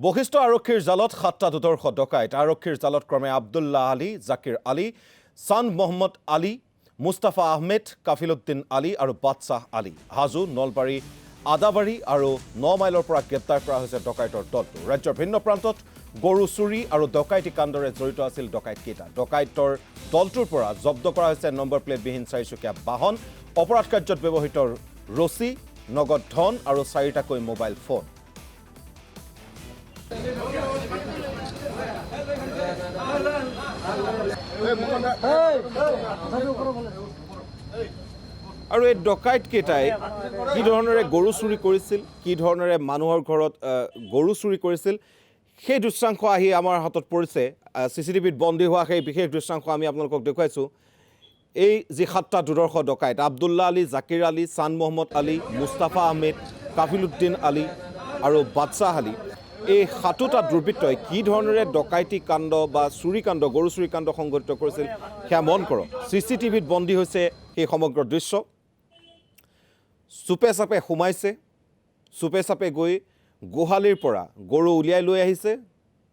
বশিষ্ঠ আৰক্ষীৰ জালত ৭টা দুৰ্ধৰ্ষ ডকাইত আৰক্ষীৰ জালত ক্ৰমে আব্দুল্লাহ আলী, জাকিৰ আলী, চান্দ মহম্মদ আলী, মুস্তাফা আহমেদ, কাফিলউদ্দিন আলী আৰু বাদশ্বাহ আলী। হাজো, নলবাৰী, আদাবাৰী আৰু ৯ মাইলৰ পৰা গ্ৰেপ্তাৰ কৰা হৈছে ডকাইতৰ দলটো। ৰাজ্যৰ ভিন্ন প্ৰান্তত গৰু চুৰি আৰু ডকাইতি কাণ্ডৰে জড়িত আছিল ডকাইতকেইটা। ডকাইতৰ দলটোৰ পৰা জব্দ কৰা হৈছে নম্বৰ প্লেটবিহীন চাৰিচকীয়া বাহন, অপৰাধ কাৰ্যত ব্যৱহৃত ৰছী, নগদ ধন আৰু 4টাকৈ মোবাইল ফোন। আৰু এই ডকাইতকেইটাই কি ধৰণেৰে গৰু চুৰি কৰিছিল, কি ধৰণেৰে মানুহৰ ঘৰত গৰু চুৰি কৰিছিল, সেই দৃশ্যাংশ আহি আমাৰ হাতত পৰিছে। CCTVত বন্দী হোৱা সেই বিশেষ দৃশ্যাংশ আমি আপোনালোকক দেখুৱাইছোঁ। এই যি 7টা দুৰ্ধৰ্ষ ডকাইত আব্দুল্লাহ আলী, জাকিৰ আলী, চান্দ মহম্মদ আলী, মুস্তাফা আহমেদ, কাফিলউদ্দিন আলী আৰু বাদশ্বাহ আলী, এই 7টা দুৰ্বৃত্তই কি ধৰণেৰে ডকাইতি কাণ্ড বা চুৰি কাণ্ড, গৰু চুৰি কাণ্ড সংঘটিত কৰিছিল সেয়া মন কৰক। CCTVত বন্দী হৈছে সেই সমগ্ৰ দৃশ্য। চুপে চাপে সোমাইছে, চুপে চাপে গৈ গোহালিৰ পৰা গৰু উলিয়াই লৈ আহিছে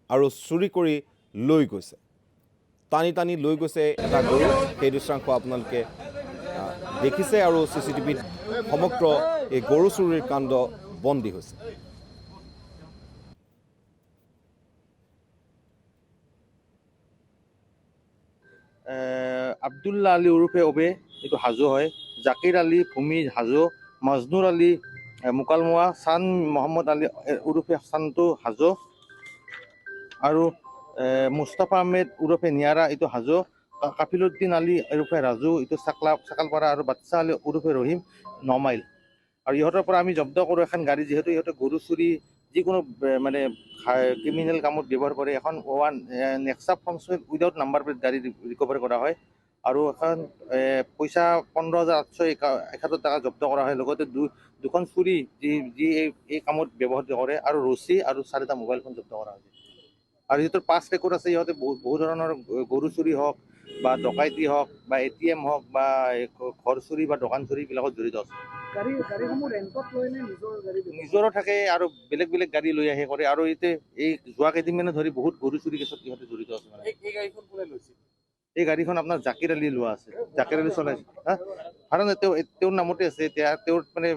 আৰু চুৰি কৰি লৈ গৈছে, টানি টানি লৈ গৈছে এটা গৰু। সেই দৃশ্যাংশ আপোনালোকে দেখিছে আৰু CCTVত সমগ্ৰ এই গৰু চুৰিৰ কাণ্ড বন্দী হৈছে। আব্দুল্লাহ আলী ওৰফে অবে, এইটো হাজো হয়। জাকিৰ আলী ভূমি হাজো, মজনুৰ আলী মুকালমোৱা, চান্দ মহম্মদ আলী ওৰফে চান্তু হাজো আৰু মুস্তাফা আহমেদ ওৰফে নিয়াৰা, এইটো হাজো। কাফিলউদ্দিন আলী ওৰফে ৰাজু, এইটো চাকালপাৰা আৰু বাদশ্বাহ আলী ওৰফে ৰহিম, ৯ মাইল। আৰু ইহঁতৰ পৰা আমি জব্দ কৰোঁ এখন গাড়ী, যিহেতু ইহঁতে গৰু চুৰি যিকোনো মানে ক্ৰিমিনেল কামত ব্যৱহাৰ কৰে। এখন নেক্সা ফৰ্মছৱেল উইদাউট নাম্বাৰ প্লেট গাড়ী ৰিকভাৰ কৰা হয় আৰু এখন পইচা 15,871 টকা জব্দ কৰা হয়। লগতে দুখন চুৰি যি এই কামত ব্যৱহাৰ কৰে আৰু ৰছী আৰু 4টা মোবাইল ফোন জব্দ কৰা হৈছে। আৰু সিহঁতৰ পাছ ৰেকৰ্ড আছে, ইহঁতে বহু ধৰণৰ গৰু চুৰি হওক বা ডকাইতি হওক বা ATM হওক বা ঘৰ চুৰি বা দোকান চুৰি এইবিলাকত জড়িত আছে। নিজৰো থাকে আৰু বেলেগ বেলেগ গাড়ী লৈ আহে কৰে। আৰু ইয়াতে এই যোৱা কেইদিনমানে ধৰি বহুত গৰু চুৰি কেছত ইহঁতে জড়িত আছে। এই গাড়ীখন আপোনাৰ জাকিৰ আলী লোৱা আছে, জাকিৰ আলী চলাইছে। কাৰণ তেওঁৰ নামতে আছে। এতিয়া তেওঁৰ মানে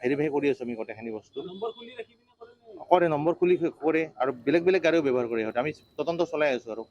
ভেৰিফাই কৰি আছো আমি গোটেইখিনি বস্তু। কৰে নম্বৰ খুলি কৰে আৰু বেলেগ বেলেগ গাড়ীও ব্যৱহাৰ কৰে ইহঁতে। আমি তদন্ত চলাই আছো আৰু